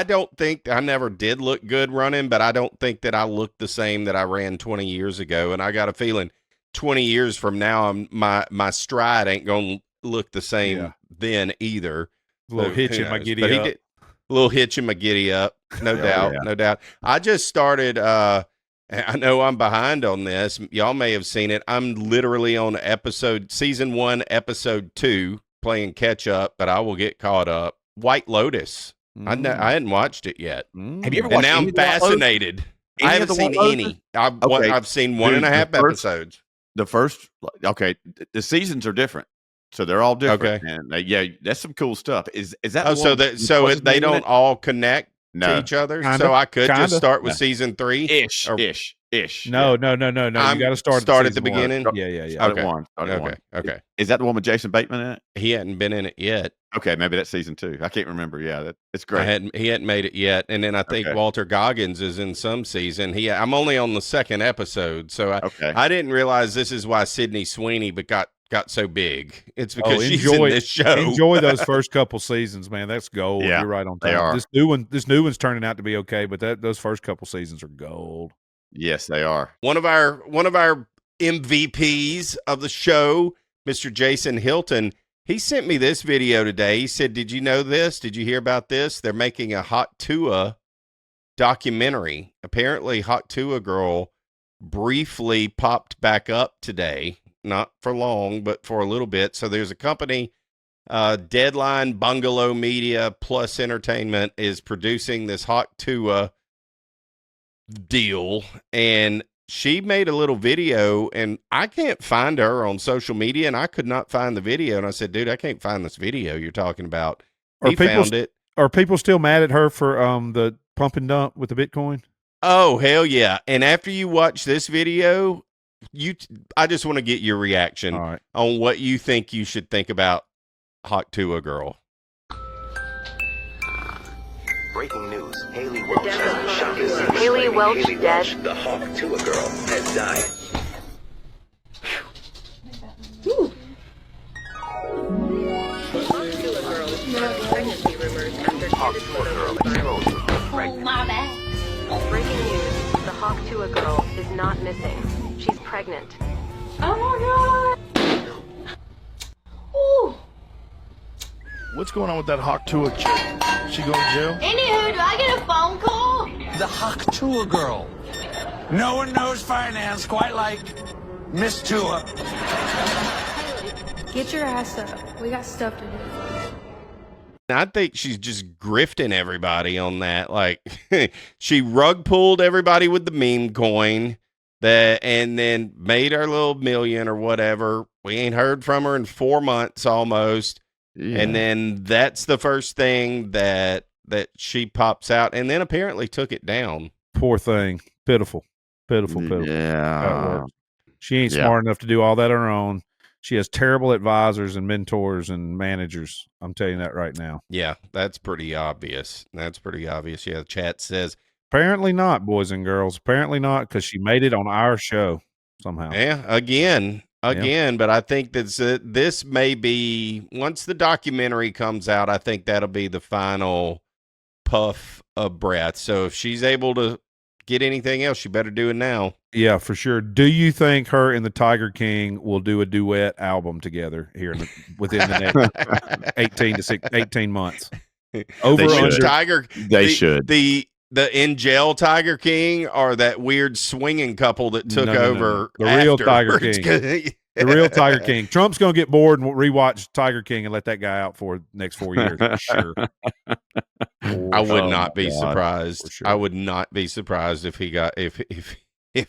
don't think I never did look good running, but I don't think that I looked the same that I ran 20 years ago. And I got a feeling 20 years from now, my stride ain't going to look the same then either. A little hitch in my giddy up. A little hitch in my giddy up. No doubt. I just started, I know I'm behind on this. Y'all may have seen it. I'm literally on season 1, episode 2, playing catch up, but I will get caught up. White Lotus. I hadn't watched it yet. Have you ever watched? And now I'm fascinated. I haven't seen any. I've seen 1.5 episodes. The first, the seasons are different, so they're all different. Okay, and that's some cool stuff. Is that so they don't all connect to each other? So I could just start with season 3 ish. No. You got to start at the beginning. Yeah. Okay. Is that the one with Jason Bateman in it? He hadn't been in it yet. Okay, maybe that's season 2. I can't remember. Yeah, it's great. He hadn't made it yet, and then I think Walter Goggins is in some season. I'm only on the 2nd episode, so I didn't realize this is why Sydney Sweeney got so big. It's because she's in this show. Enjoy those first couple seasons, man. That's gold. Yeah, you're right on time. They are. This new one's turning out to be okay, but those first couple seasons are gold. Yes, they are. One of our MVPs of the show, Mr. Jason Hilton, he sent me this video today. He said, "Did you know this? Did you hear about this? They're making a Hot Tua documentary. Apparently, Hot Tua girl briefly popped back up today." Not for long, but for a little bit. So there's a company, Deadline Bungalow Media Plus Entertainment is producing this Hot Tua deal. And she made a little video, and I can't find her on social media, and I could not find the video. And I said, dude, I can't find this video you're talking about. He found it. Are people still mad at her for the pump and dump with the Bitcoin? Oh, hell yeah. And after you watch this video, I just want to get your reaction on what you think you should think about Hot Tua girl. Breaking news: Haley Welch dead. The Hawk Tua girl has died. Hawk Tua girl exposed. Oh, my bad. Breaking news: the Hawk Tua girl is not missing. She's pregnant. Oh my god! Ooh. What's going on with that Hawk Tua chick? She going to jail? Anywho, do I get a phone call? The Hawk Tua girl. No one knows finance quite like Miss Tua. Get your ass up. We got stuff to do. I think she's just grifting everybody on that. Like, she rug pulled everybody with the meme coin. And then made our little million or whatever. We ain't heard from her in 4 months almost. Yeah. And then that's the first thing that she pops out, and then apparently took it down. Poor thing. Pitiful. Yeah. She ain't smart enough to do all that on her own. She has terrible advisors and mentors and managers. I'm telling you that right now. Yeah, that's pretty obvious. Yeah, the chat says, apparently not, boys and girls. Apparently not, because she made it on our show somehow. Yeah, again, again, but I think that this may be, once the documentary comes out, I think that'll be the final puff of breath. So if she's able to get anything else, she better do it now. Yeah, for sure. Do you think her and the Tiger King will do a duet album together here within the next 18 months? They should. The in jail Tiger King or that weird swinging couple that took over? The real Tiger King. The real Tiger King. Trump's going to get bored and rewatch Tiger King and let that guy out for the next 4 years. For sure. I would not be surprised. Sure. I would not be surprised if he got if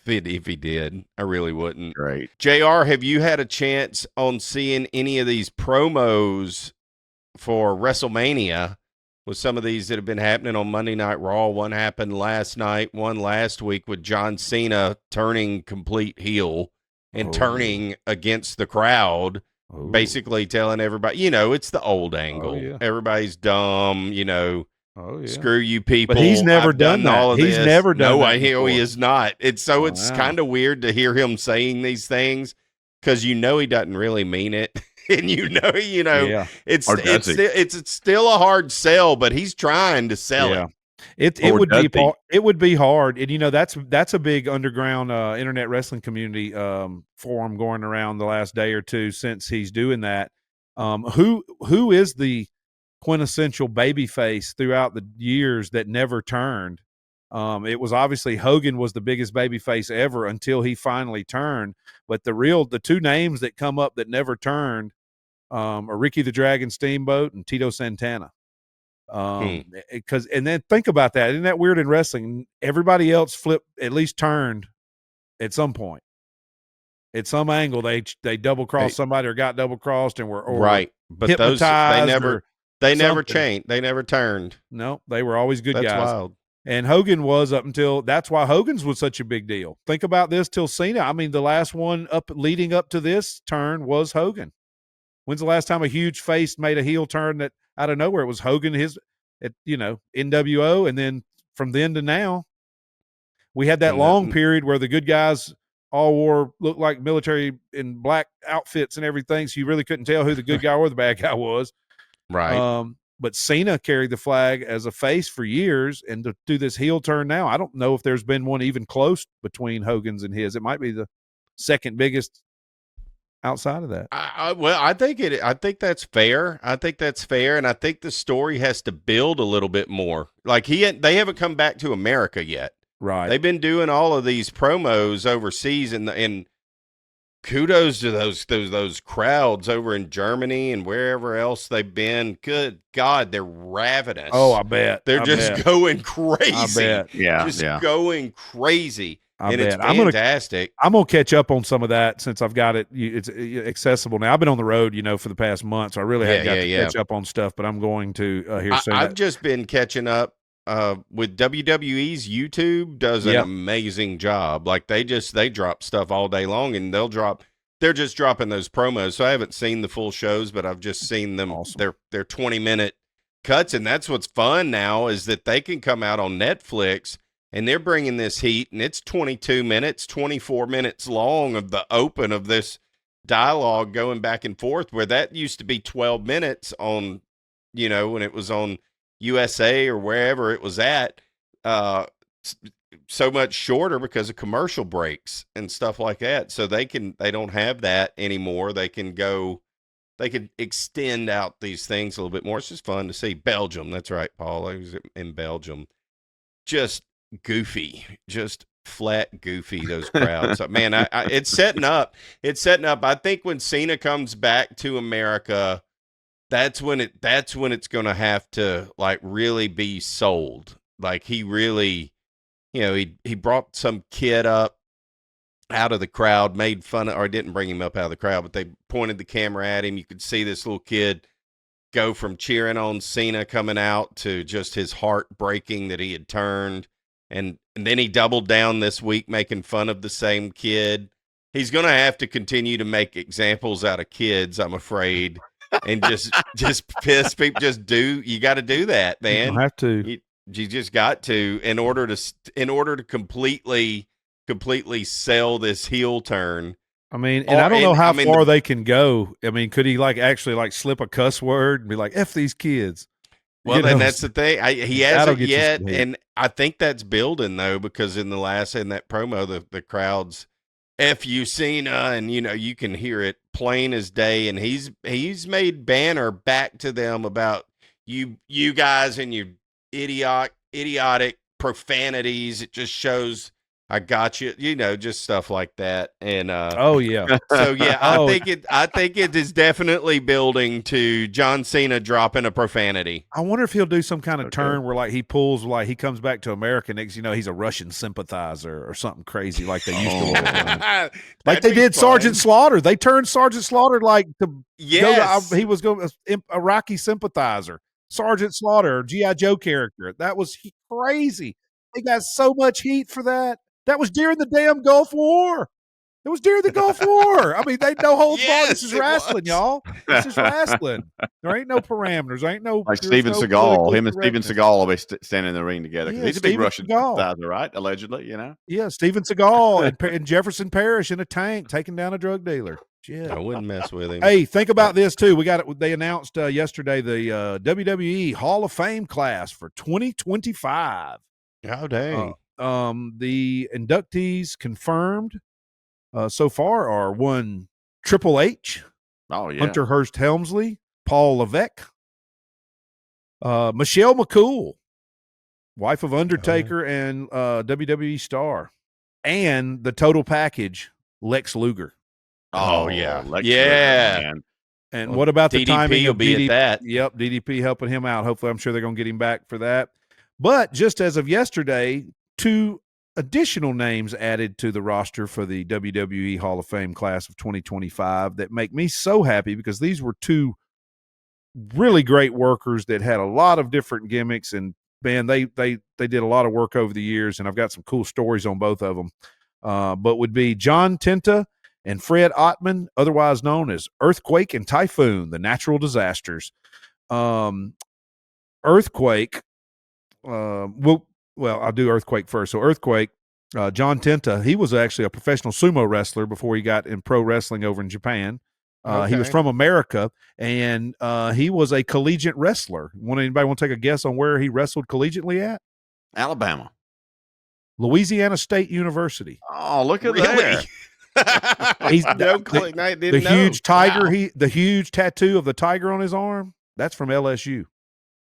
he did. I really wouldn't. Great. JR, have you had a chance on seeing any of these promos for WrestleMania with some of these that have been happening on Monday Night Raw? One happened last night, one last week with John Cena turning complete heel and turning against the crowd, basically telling everybody, it's the old angle. Everybody's dumb, screw you people. But he's never done that. All of he's this. never done that. No, he is not. It's kind of weird to hear him saying these things because he doesn't really mean it. And it's still a hard sell, but he's trying to sell it. It would be hard, and that's a big underground internet wrestling community forum going around the last day or two since he's doing that. Who is the quintessential babyface throughout the years that never turned? It was obviously Hogan was the biggest babyface ever until he finally turned. But the two names that come up that never turned are Ricky the Dragon Steamboat and Tito Santana. And then think about that. Isn't that weird in wrestling? Everybody else at least turned at some point. At some angle, they double crossed somebody or got double crossed and were right. But those they never changed. They never turned. No, they were always good guys. That's wild. And Hogan was that's why Hogan's was such a big deal. Think about this till Cena. I mean, the last one leading up to this turn was Hogan. When's the last time a huge face made a heel turn that out of nowhere? It was Hogan, NWO, and then from then to now, we had that long period where the good guys all looked like military in black outfits and everything, so you really couldn't tell who the good guy or the bad guy was. Right. But Cena carried the flag as a face for years, and to do this heel turn now, I don't know if there's been one even close between Hogan's and his. It might be the second biggest outside of that. I think that's fair. I think that's fair, and I think the story has to build a little bit more. Like they haven't come back to America yet. Right. They've been doing all of these promos overseas, and kudos to those crowds over in Germany and wherever else they've been. Good God, they're ravenous. Oh, I bet. They're going crazy. I bet. Yeah. Going crazy. It's fantastic. I'm gonna catch up on some of that since I've got it. It's accessible now. I've been on the road, for the past month, so I really haven't got to catch up on stuff. But I'm going to here soon. I've just been catching up with WWE's YouTube. Does an amazing job. Like they drop stuff all day long, and they're just dropping those promos. So I haven't seen the full shows, but I've just seen them. Awesome. They're 20-minute cuts, and that's what's fun now is that they can come out on Netflix. And they're bringing this heat, and it's 22 minutes, 24 minutes long of the open of this dialogue going back and forth, where that used to be 12 minutes on, when it was on USA or wherever it was at, so much shorter because of commercial breaks and stuff like that. So they don't have that anymore. They can extend out these things a little bit more. It's just fun to see. Belgium. That's right, Paul. I was in Belgium. Just goofy, just flat goofy, those crowds. Man, it's setting up. I think when Cena comes back to America, that's when it's going to have to like really be sold. Like he really, he brought some kid up out of the crowd, made fun of, or didn't bring him up out of the crowd, but they pointed the camera at him. You could see this little kid go from cheering on Cena coming out to just his heart breaking that he had turned. And then he doubled down this week making fun of the same kid. He's going to have to continue to make examples out of kids, I'm afraid, and just piss people. You got to do that, man. You have to. You just got to in order to completely sell this heel turn. I mean, and I don't know how far they can go. I mean, could he actually slip a cuss word and be like, F these kids? Well, then that's the thing. He hasn't yet, and I think that's building though, because in that promo, the crowd's F you Cena, and you can hear it plain as day. And he's made banner back to them about you guys and your idiotic profanities. It just shows I got you, just stuff like that. And oh yeah. So yeah, I think it is definitely building to John Cena dropping a profanity. I wonder if he'll do some kind of turn where he pulls he comes back to America next, he's a Russian sympathizer or something crazy like they used to. Like they did fun. Sergeant Slaughter. They turned Sergeant Slaughter he was going Iraqi sympathizer. Sergeant Slaughter, G.I. Joe character. That was crazy. They got so much heat for that. That was during the damn Gulf War. It was during the Gulf War. I mean, they no holds barred. This is wrestling, y'all. This is wrestling. There ain't no parameters. There ain't no Steven Seagal. Him and Steven Seagal will be standing in the ring together. Yeah, he's a big Russian sympathizer, right? Allegedly, Yeah, Steven Seagal and Jefferson Parish in a tank taking down a drug dealer. Yeah. I wouldn't mess with him. Hey, think about this too. They announced yesterday the WWE Hall of Fame class for 2025. Oh dang. The inductees confirmed so far are one Triple H, Hunter Hearst Helmsley, Paul Levesque, Michelle McCool, wife of Undertaker and WWE star, and the total package, Lex Luger. Oh yeah, Luger, and what about the DDP timing will of be at that? Yep, DDP helping him out. Hopefully, I'm sure they're going to get him back for that. But just as of yesterday, 2 additional names added to the roster for the WWE Hall of Fame class of 2025 that make me so happy, because these were 2 really great workers that had a lot of different gimmicks, and man, they did a lot of work over the years, and I've got some cool stories on both of them. But would be John Tenta and Fred Ottman, otherwise known as Earthquake and Typhoon, the natural disasters. Earthquake, well, I'll do Earthquake first. So Earthquake, John Tenta, he was actually a professional sumo wrestler before he got in pro wrestling over in Japan. He was from America, and he was a collegiate wrestler. Anybody want to take a guess on where he wrestled collegiately at? Alabama. Louisiana State University. Oh, look at that. He's the huge tiger. Wow. The huge tattoo of the tiger on his arm. That's from LSU.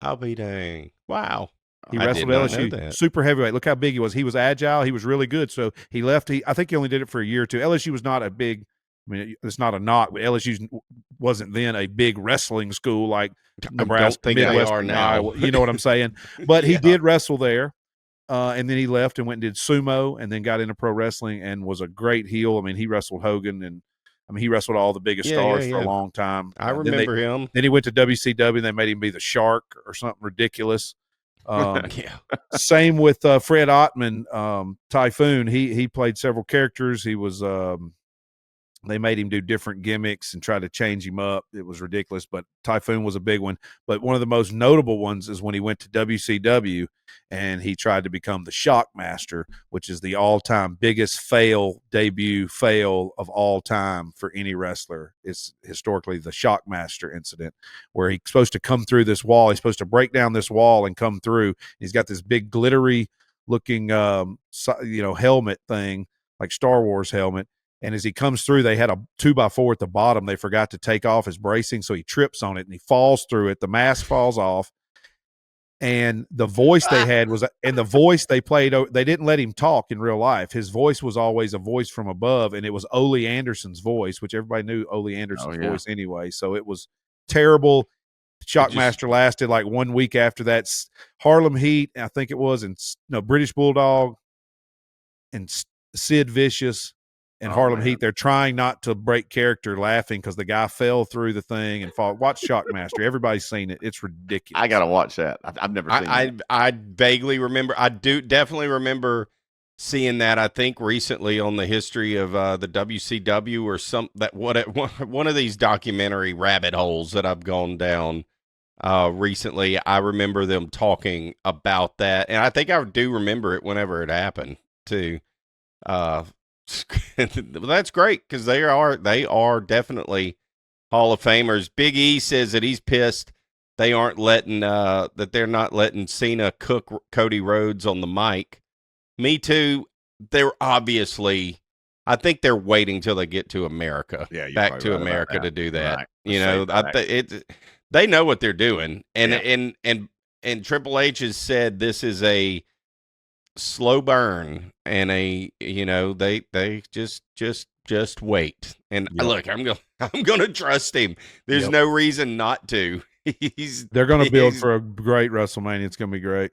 I'll be dang. Wow. He wrestled LSU, super heavyweight. Look how big he was. He was agile. He was really good. So he left. I think he only did it for a year or 2. LSU was not a big. I mean, it's not a knock. LSU wasn't then a big wrestling school like Nebraska, Midwest, are now. Iowa. You know what I'm saying? But he did wrestle there, and then he left and went and did sumo, and then got into pro wrestling and was a great heel. I mean, he wrestled Hogan, and I mean, he wrestled all the biggest stars for a long time. I remember him. Then he went to WCW, and they made him be the Shark or something ridiculous. Same with Fred Ottman, Typhoon. He played several characters. He was they made him do different gimmicks and try to change him up. It was ridiculous, but Typhoon was a big one. But one of the most notable ones is when he went to WCW and he tried to become the Shockmaster, which is the all-time biggest debut fail of all time for any wrestler. It's historically the Shockmaster incident, where he's supposed to come through this wall. He's supposed to break down this wall and come through. He's got this big glittery looking, helmet thing, like Star Wars helmet. And as he comes through, they had a 2x4 at the bottom. They forgot to take off his bracing, so he trips on it and he falls through it. The mask falls off. And the voice they had and the voice they played, they didn't let him talk in real life. His voice was always a voice from above, and it was Ole Anderson's voice, which everybody knew Ole Anderson's voice anyway. So it was terrible. Shockmaster lasted like 1 week after that. Harlem Heat, I think it was, and British Bulldog and Sid Vicious and Harlem Heat, they're trying not to break character laughing because the guy fell through the thing and fought. Watch Shockmaster. Everybody's seen it. It's ridiculous. I got to watch that. I've never seen it. I vaguely remember. I do definitely remember seeing that. I think recently on the history of the WCW or one of these documentary rabbit holes that I've gone down recently. I remember them talking about that. And I think I do remember it whenever it happened too. That's great because they are definitely Hall of Famers. Big E says that he's pissed they aren't letting that they're not letting Cena cook Cody Rhodes on the mic. Me too. They're obviously, I think they're waiting till they get to America, back to America to do that. Right. You know, they know what they're doing, and Triple H has said this is a slow burn, and they just wait. And look, I'm gonna trust him. There's no reason not to. They're gonna build for a great WrestleMania. It's gonna be great.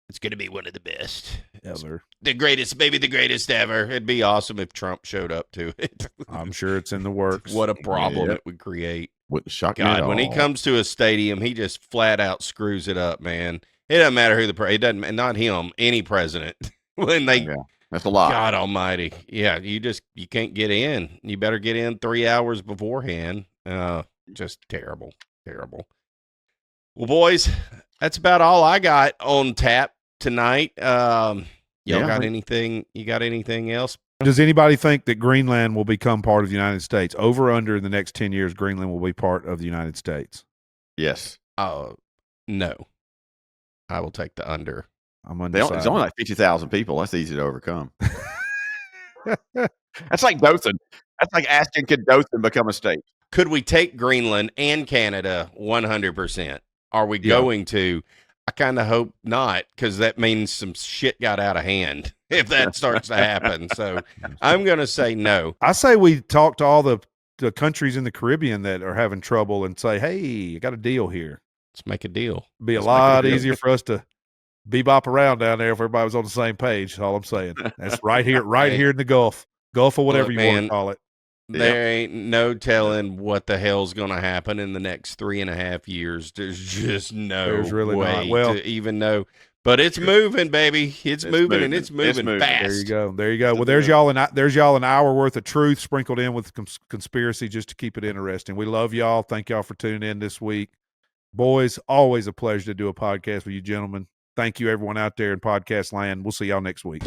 It's going to be one of the best ever. The greatest, maybe the greatest ever. It'd be awesome if Trump showed up to it. I'm sure it's in the works. What a problem it would create. Wouldn't shock me God, at when he all. comes to a stadium, he just flat out screws it up, man. It doesn't matter who it doesn't, not him, any president. When they, that's a lot. God almighty. Yeah, you can't get in. You better get in 3 hours beforehand. Just terrible. Well, boys, that's about all I got on tap tonight. Y'all got anything? You got anything else? Does anybody think that Greenland will become part of the United States? Over or under in the next 10 years, Greenland will be part of the United States? Yes. No. I will take the under. I'm undecided. It's only like 50,000 people. That's easy to overcome. That's like Dothan. That's like asking, could Dothan become a state? Could we take Greenland and Canada 100%? Are we going to? I kind of hope not, because that means some shit got out of hand if that starts to happen. So I'm going to say no. I say we talk to all the countries in the Caribbean that are having trouble and say, hey, I got a deal here. Let's make a deal. It'd be a lot easier for us to bebop around down there if everybody was on the same page. That's all I'm saying. That's right here in the Gulf or whatever you want to call it. There ain't no telling what the hell's going to happen in the next 3.5 years. There's just no really way to even know. But it's moving, baby. It's moving, and it's moving fast. There you go. Well, there's y'all an hour worth of truth sprinkled in with conspiracy just to keep it interesting. We love y'all. Thank y'all for tuning in this week. Boys, always a pleasure to do a podcast with you gentlemen. Thank you, everyone out there in podcast land. We'll see y'all next week.